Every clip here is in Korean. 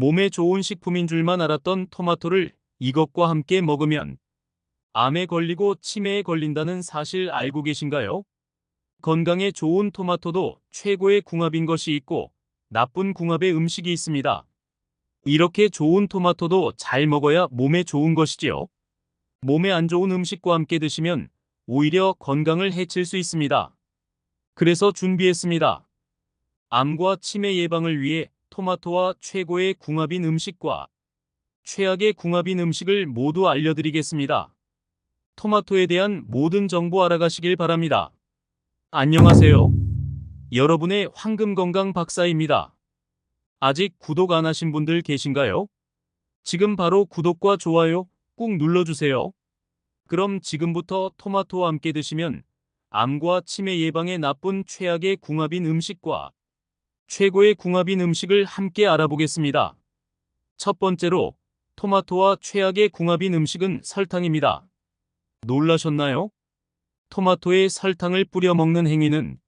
몸에 좋은 식품인 줄만 알았던 토마토를 이것과 함께 먹으면 암에 걸리고 치매에 걸린다는 사실 알고 계신가요? 건강에 좋은 토마토도 최고의 궁합인 것이 있고 나쁜 궁합의 음식이 있습니다. 이렇게 좋은 토마토도 잘 먹어야 몸에 좋은 것이지요. 몸에 안 좋은 음식과 함께 드시면 오히려 건강을 해칠 수 있습니다. 그래서 준비했습니다. 암과 치매 예방을 위해 토마토와 최고의 궁합인 음식과 최악의 궁합인 음식을 모두 알려드리겠습니다. 토마토에 대한 모든 정보 알아가시길 바랍니다. 안녕하세요. 여러분의 황금건강 박사입니다. 아직 구독 안 하신 분들 계신가요? 지금 바로 구독과 좋아요 꾹 눌러주세요. 그럼 지금부터 토마토와 함께 드시면 암과 치매 예방에 나쁜 최악의 궁합인 음식과 최고의 궁합인 음식을 함께 알아보겠습니다. 첫 번째로 토마토와 최악의 궁합인 음식은 설탕입니다. 놀라셨나요? 토마토에 설탕을 뿌려 먹는 행위는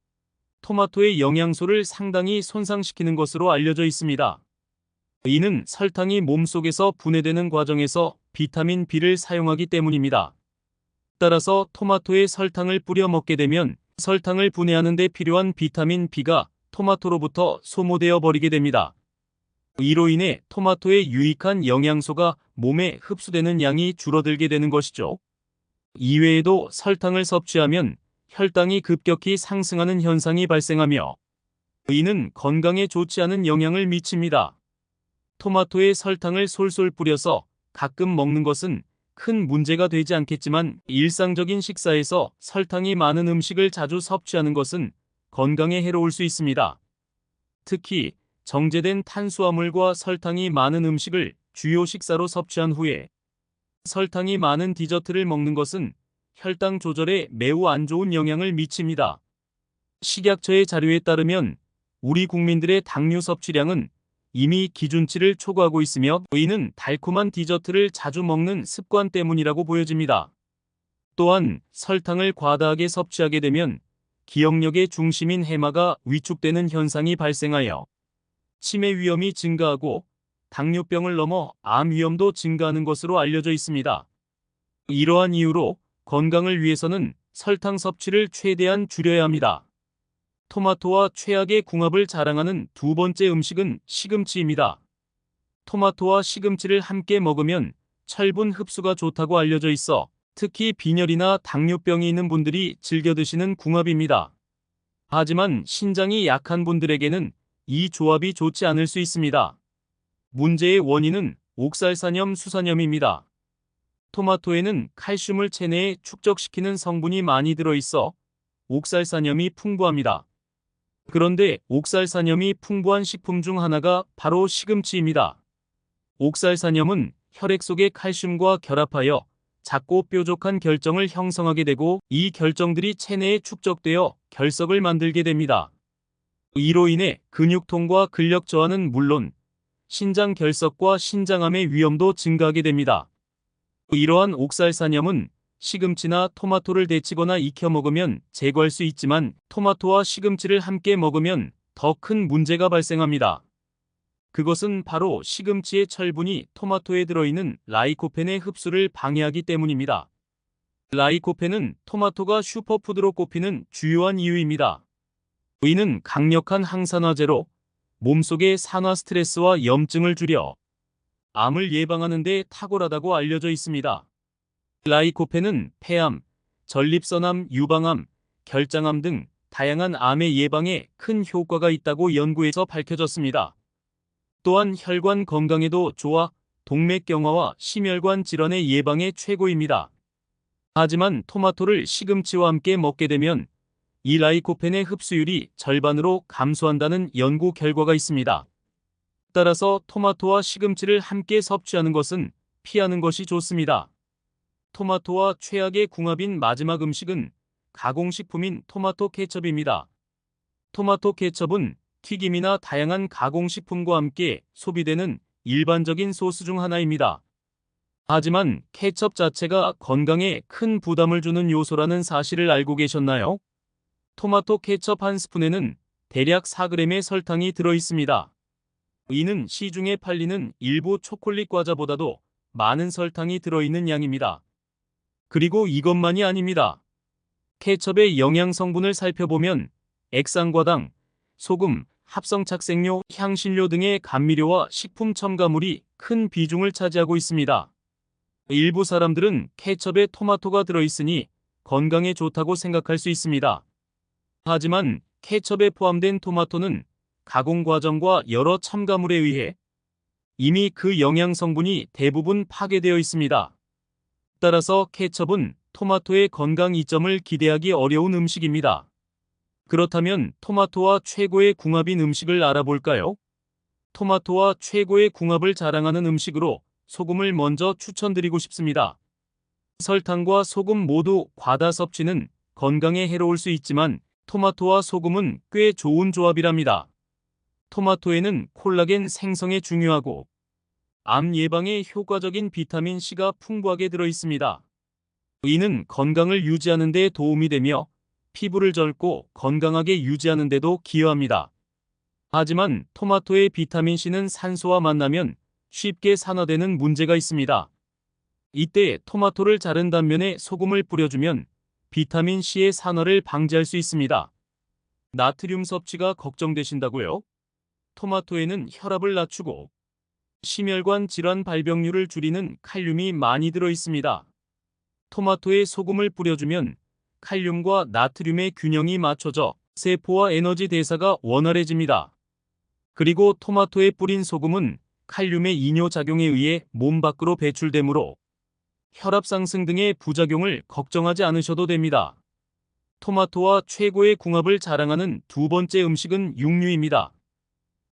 토마토의 영양소를 상당히 손상시키는 것으로 알려져 있습니다. 이는 설탕이 몸속에서 분해되는 과정에서 비타민 B를 사용하기 때문입니다. 따라서 토마토에 설탕을 뿌려 먹게 되면 설탕을 분해하는 데 필요한 비타민 B가 토마토로부터 소모되어 버리게 됩니다. 이로 인해 토마토의 유익한 영양소가 몸에 흡수되는 양이 줄어들게 되는 것이죠. 이외에도 설탕을 섭취하면 혈당이 급격히 상승하는 현상이 발생하며 이는 건강에 좋지 않은 영향을 미칩니다. 토마토에 설탕을 솔솔 뿌려서 가끔 먹는 것은 큰 문제가 되지 않겠지만 일상적인 식사에서 설탕이 많은 음식을 자주 섭취하는 것은 건강에 해로울 수 있습니다. 특히 정제된 탄수화물과 설탕이 많은 음식을 주요 식사로 섭취한 후에 설탕이 많은 디저트를 먹는 것은 혈당 조절에 매우 안 좋은 영향을 미칩니다. 식약처의 자료에 따르면 우리 국민들의 당류 섭취량은 이미 기준치를 초과하고 있으며 이는 달콤한 디저트를 자주 먹는 습관 때문이라고 보여집니다. 또한 설탕을 과다하게 섭취하게 되면 기억력의 중심인 해마가 위축되는 현상이 발생하여 치매 위험이 증가하고 당뇨병을 넘어 암 위험도 증가하는 것으로 알려져 있습니다. 이러한 이유로 건강을 위해서는 설탕 섭취를 최대한 줄여야 합니다. 토마토와 최악의 궁합을 자랑하는 두 번째 음식은 시금치입니다. 토마토와 시금치를 함께 먹으면 철분 흡수가 좋다고 알려져 있어 특히 빈혈이나 당뇨병이 있는 분들이 즐겨 드시는 궁합입니다. 하지만 신장이 약한 분들에게는 이 조합이 좋지 않을 수 있습니다. 문제의 원인은 옥살산염 수산염입니다. 토마토에는 칼슘을 체내에 축적시키는 성분이 많이 들어있어 옥살산염이 풍부합니다. 그런데 옥살산염이 풍부한 식품 중 하나가 바로 시금치입니다. 옥살산염은 혈액 속의 칼슘과 결합하여 작고 뾰족한 결정을 형성하게 되고 이 결정들이 체내에 축적되어 결석을 만들게 됩니다. 이로 인해 근육통과 근력 저하는 물론 신장 결석과 신장암의 위험도 증가하게 됩니다. 이러한 옥살산염은 시금치나 토마토를 데치거나 익혀 먹으면 제거할 수 있지만 토마토와 시금치를 함께 먹으면 더 큰 문제가 발생합니다. 그것은 바로 시금치의 철분이 토마토에 들어있는 라이코펜의 흡수를 방해하기 때문입니다. 라이코펜은 토마토가 슈퍼푸드로 꼽히는 주요한 이유입니다. 이는 강력한 항산화제로 몸속의 산화 스트레스와 염증을 줄여 암을 예방하는 데 탁월하다고 알려져 있습니다. 라이코펜은 폐암, 전립선암, 유방암, 결장암 등 다양한 암의 예방에 큰 효과가 있다고 연구에서 밝혀졌습니다. 또한 혈관 건강에도 좋아 동맥경화와 심혈관 질환의 예방에 최고입니다. 하지만 토마토를 시금치와 함께 먹게 되면 이 라이코펜의 흡수율이 절반으로 감소한다는 연구 결과가 있습니다. 따라서 토마토와 시금치를 함께 섭취하는 것은 피하는 것이 좋습니다. 토마토와 최악의 궁합인 마지막 음식은 가공식품인 토마토 케첩입니다. 토마토 케첩은 튀김이나 다양한 가공식품과 함께 소비되는 일반적인 소스 중 하나입니다. 하지만 케첩 자체가 건강에 큰 부담을 주는 요소라는 사실을 알고 계셨나요? 토마토 케첩 한 스푼에는 대략 4g의 설탕이 들어 있습니다. 이는 시중에 팔리는 일부 초콜릿 과자보다도 많은 설탕이 들어있는 양입니다. 그리고 이것만이 아닙니다. 케첩의 영양 성분을 살펴보면 액상과당, 소금, 합성착색료, 향신료 등의 감미료와 식품 첨가물이 큰 비중을 차지하고 있습니다. 일부 사람들은 케첩에 토마토가 들어있으니 건강에 좋다고 생각할 수 있습니다. 하지만 케첩에 포함된 토마토는 가공 과정과 여러 첨가물에 의해 이미 그 영양 성분이 대부분 파괴되어 있습니다. 따라서 케첩은 토마토의 건강 이점을 기대하기 어려운 음식입니다. 그렇다면 토마토와 최고의 궁합인 음식을 알아볼까요? 토마토와 최고의 궁합을 자랑하는 음식으로 소금을 먼저 추천드리고 싶습니다. 설탕과 소금 모두 과다 섭취는 건강에 해로울 수 있지만 토마토와 소금은 꽤 좋은 조합이랍니다. 토마토에는 콜라겐 생성에 중요하고 암 예방에 효과적인 비타민 C가 풍부하게 들어 있습니다. 이는 건강을 유지하는 데 도움이 되며 피부를 젊고 건강하게 유지하는 데도 기여합니다. 하지만 토마토의 비타민 C는 산소와 만나면 쉽게 산화되는 문제가 있습니다. 이때 토마토를 자른 단면에 소금을 뿌려주면 비타민 C의 산화를 방지할 수 있습니다. 나트륨 섭취가 걱정되신다고요? 토마토에는 혈압을 낮추고 심혈관 질환 발병률을 줄이는 칼륨이 많이 들어 있습니다. 토마토에 소금을 뿌려주면 칼륨과 나트륨의 균형이 맞춰져 세포와 에너지 대사가 원활해집니다. 그리고 토마토에 뿌린 소금은 칼륨의 이뇨작용에 의해 몸 밖으로 배출되므로 혈압 상승 등의 부작용을 걱정하지 않으셔도 됩니다. 토마토와 최고의 궁합을 자랑하는 두 번째 음식은 육류입니다.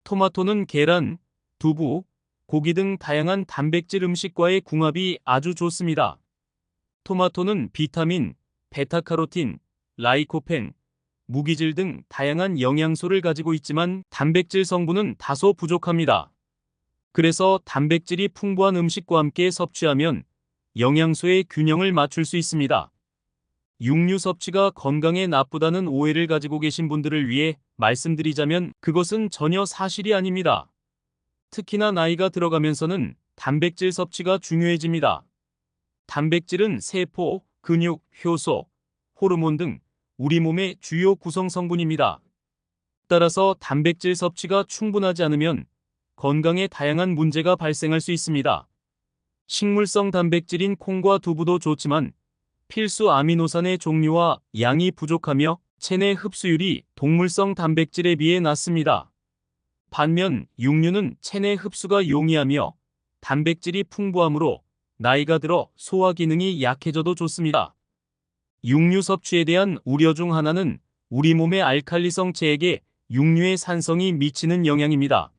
토마토는 계란, 두부, 고기 등 다양한 단백질 음식과의 궁합이 아주 좋습니다. 토마토는 비타민, 베타카로틴, 라이코펜, 무기질 등 다양한 영양소를 가지고 있지만 단백질 성분은 다소 부족합니다. 그래서 단백질이 풍부한 음식과 함께 섭취하면 영양소의 균형을 맞출 수 있습니다. 육류 섭취가 건강에 나쁘다는 오해를 가지고 계신 분들을 위해 말씀드리자면 그것은 전혀 사실이 아닙니다. 특히나 나이가 들어가면서는 단백질 섭취가 중요해집니다. 단백질은 세포, 근육, 효소, 호르몬 등 우리 몸의 주요 구성 성분입니다. 따라서 단백질 섭취가 충분하지 않으면 건강에 다양한 문제가 발생할 수 있습니다. 식물성 단백질인 콩과 두부도 좋지만 필수 아미노산의 종류와 양이 부족하며 체내 흡수율이 동물성 단백질에 비해 낮습니다. 반면 육류는 체내 흡수가 용이하며 단백질이 풍부하므로 나이가 들어 소화 기능이 약해져도 좋습니다. 육류 섭취에 대한 우려 중 하나는 우리 몸의 알칼리성 체액에 육류의 산성이 미치는 영향입니다.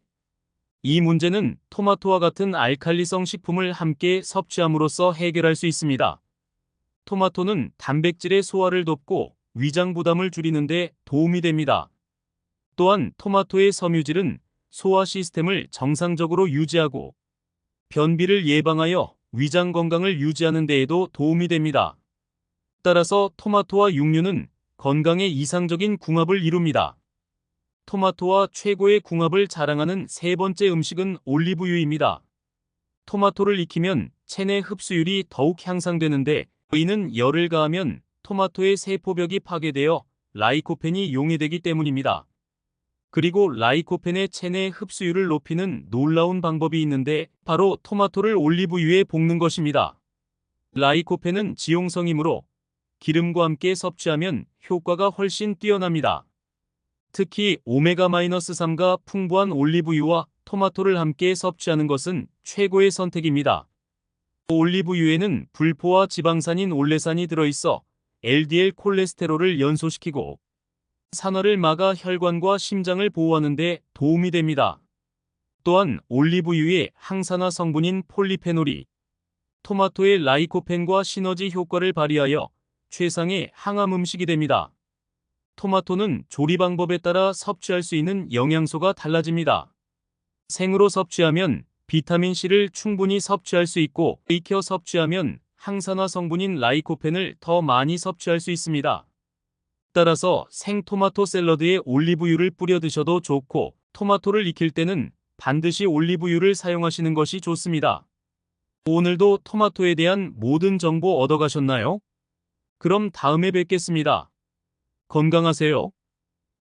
이 문제는 토마토와 같은 알칼리성 식품을 함께 섭취함으로써 해결할 수 있습니다. 토마토는 단백질의 소화를 돕고 위장 부담을 줄이는 데 도움이 됩니다. 또한 토마토의 섬유질은 소화 시스템을 정상적으로 유지하고 변비를 예방하여 위장 건강을 유지하는 데에도 도움이 됩니다. 따라서 토마토와 육류는 건강에 이상적인 궁합을 이룹니다. 토마토와 최고의 궁합을 자랑하는 세 번째 음식은 올리브유입니다. 토마토를 익히면 체내 흡수율이 더욱 향상되는데 이는 열을 가하면 토마토의 세포벽이 파괴되어 라이코펜이 용해되기 때문입니다. 그리고 라이코펜의 체내 흡수율을 높이는 놀라운 방법이 있는데 바로 토마토를 올리브유에 볶는 것입니다. 라이코펜은 지용성이므로 기름과 함께 섭취하면 효과가 훨씬 뛰어납니다. 특히 오메가-3가 풍부한 올리브유와 토마토를 함께 섭취하는 것은 최고의 선택입니다. 올리브유에는 불포화 지방산인 올레산이 들어있어 LDL 콜레스테롤을 연소시키고 산화를 막아 혈관과 심장을 보호하는 데 도움이 됩니다. 또한 올리브유의 항산화 성분인 폴리페놀이 토마토의 라이코펜과 시너지 효과를 발휘하여 최상의 항암 음식이 됩니다. 토마토는 조리 방법에 따라 섭취할 수 있는 영양소가 달라집니다. 생으로 섭취하면 비타민C를 충분히 섭취할 수 있고 익혀 섭취하면 항산화 성분인 라이코펜을 더 많이 섭취할 수 있습니다. 따라서 생토마토 샐러드에 올리브유를 뿌려 드셔도 좋고 토마토를 익힐 때는 반드시 올리브유를 사용하시는 것이 좋습니다. 오늘도 토마토에 대한 모든 정보 얻어가셨나요? 그럼 다음에 뵙겠습니다. 건강하세요.